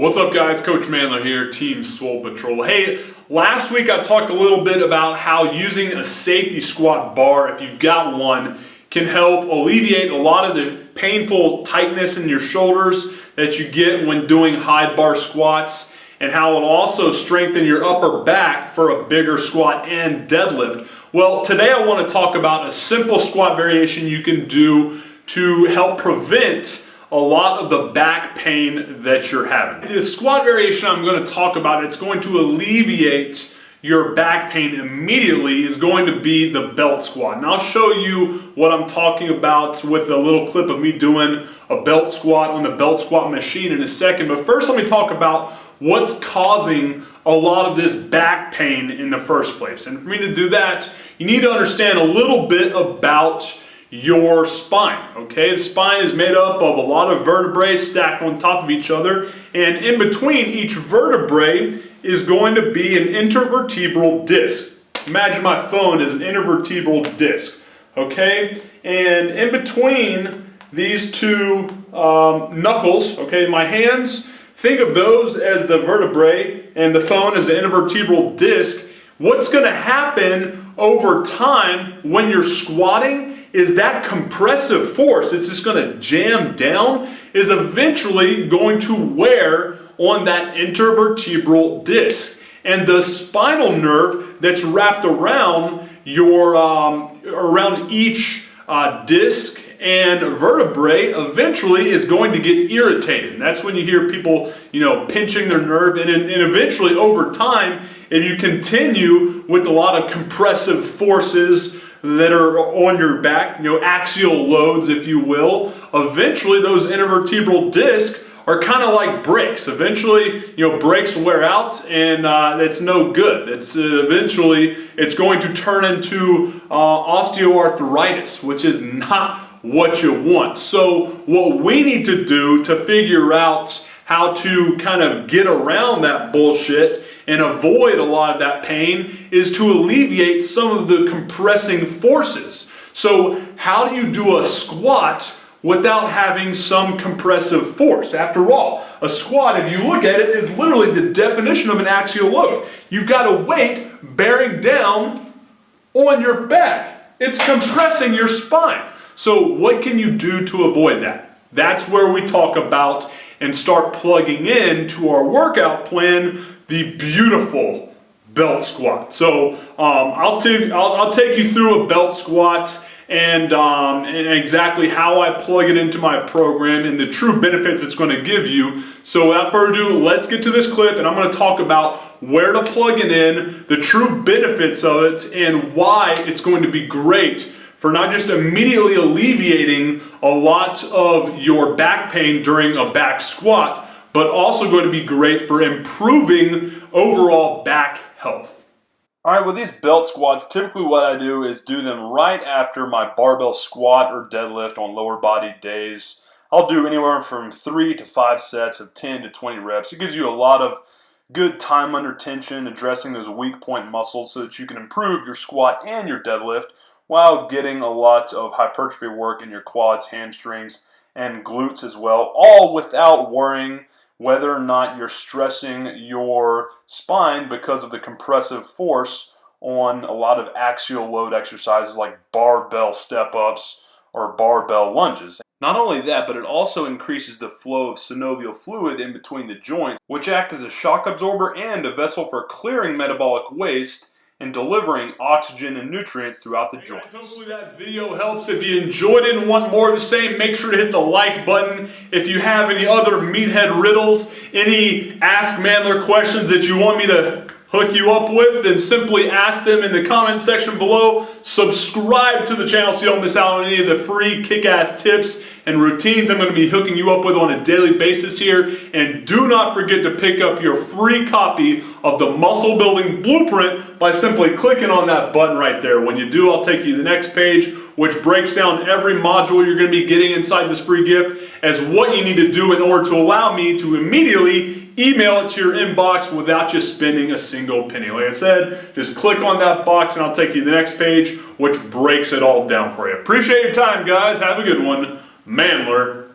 What's up guys, Coach MANdler here, Team Swole Patrol. Hey, last week I talked a little bit about how using a safety squat bar, if you've got one, can help alleviate a lot of the painful tightness in your shoulders that you get when doing high bar squats, and how it'll also strengthen your upper back for a bigger squat and deadlift. Well, today I want to talk about a simple squat variation you can do to help prevent a lot of the back pain that you're having. The squat variation I'm going to talk about, it's going to alleviate your back pain immediately, is going to be the belt squat. And I'll show you what I'm talking about with a little clip of me doing a belt squat on the belt squat machine in a second. But first let me talk about what's causing a lot of this back pain in the first place. And for me to do that, you need to understand a little bit about your spine, okay? The spine is made up of a lot of vertebrae stacked on top of each other, and in between each vertebrae is going to be an intervertebral disc. Imagine my phone is an intervertebral disc, okay? And in between these two knuckles, okay, my hands, think of those as the vertebrae and the phone as the intervertebral disc. What's going to happen over time when you're squatting is that compressive force, it's just going to jam down, is eventually going to wear on that intervertebral disc. And the spinal nerve that's wrapped around your around each disc and vertebrae eventually is going to get irritated. And that's when you hear people, pinching their nerve, and eventually over time, if you continue with a lot of compressive forces that are on your back, axial loads, if you will, eventually those intervertebral discs are kind of like brakes. Eventually, brakes wear out, and that's no good. It's eventually it's going to turn into osteoarthritis, which is not what you want. So what we need to do to figure out how to kind of get around that bullshit and avoid a lot of that pain is to alleviate some of the compressing forces. So how do you do a squat without having some compressive force? After all, a squat, if you look at it, is literally the definition of an axial load. You've got a weight bearing down on your back. It's compressing your spine. So what can you do to avoid that? That's where we talk about and start plugging in to our workout plan the beautiful belt squat. So I'll take you through a belt squat and exactly how I plug it into my program and the true benefits it's going to give you. So without further ado, let's get to this clip, and I'm going to talk about where to plug it in, the true benefits of it, and why it's going to be great for not just immediately alleviating a lot of your back pain during a back squat, but also going to be great for improving overall back health. All right, with these belt squats, typically what I do is do them right after my barbell squat or deadlift on lower body days. I'll do anywhere from 3 to 5 sets of 10 to 20 reps. It gives you a lot of good time under tension, addressing those weak point muscles so that you can improve your squat and your deadlift while getting a lot of hypertrophy work in your quads, hamstrings, and glutes as well, all without worrying whether or not you're stressing your spine because of the compressive force on a lot of axial load exercises like barbell step-ups or barbell lunges. Not only that, but it also increases the flow of synovial fluid in between the joints, which act as a shock absorber and a vessel for clearing metabolic waste and delivering oxygen and nutrients throughout the joints. Guys, hopefully that video helps. If you enjoyed it and want more of the same, make sure to hit the like button. If you have any other meathead riddles, any Ask MANdler questions that you want me to hook you up with, then simply ask them in the comment section below. Subscribe to the channel so you don't miss out on any of the free kick-ass tips and routines I'm going to be hooking you up with on a daily basis here. And do not forget to pick up your free copy of the Muscle Building Blueprint by simply clicking on that button right there. When you do, I'll take you to the next page, which breaks down every module you're going to be getting inside this free gift as what you need to do in order to allow me to immediately email it to your inbox without you spending a single penny. Like I said, just click on that box and I'll take you to the next page, which breaks it all down for you. Appreciate your time, guys. Have a good one. MANdler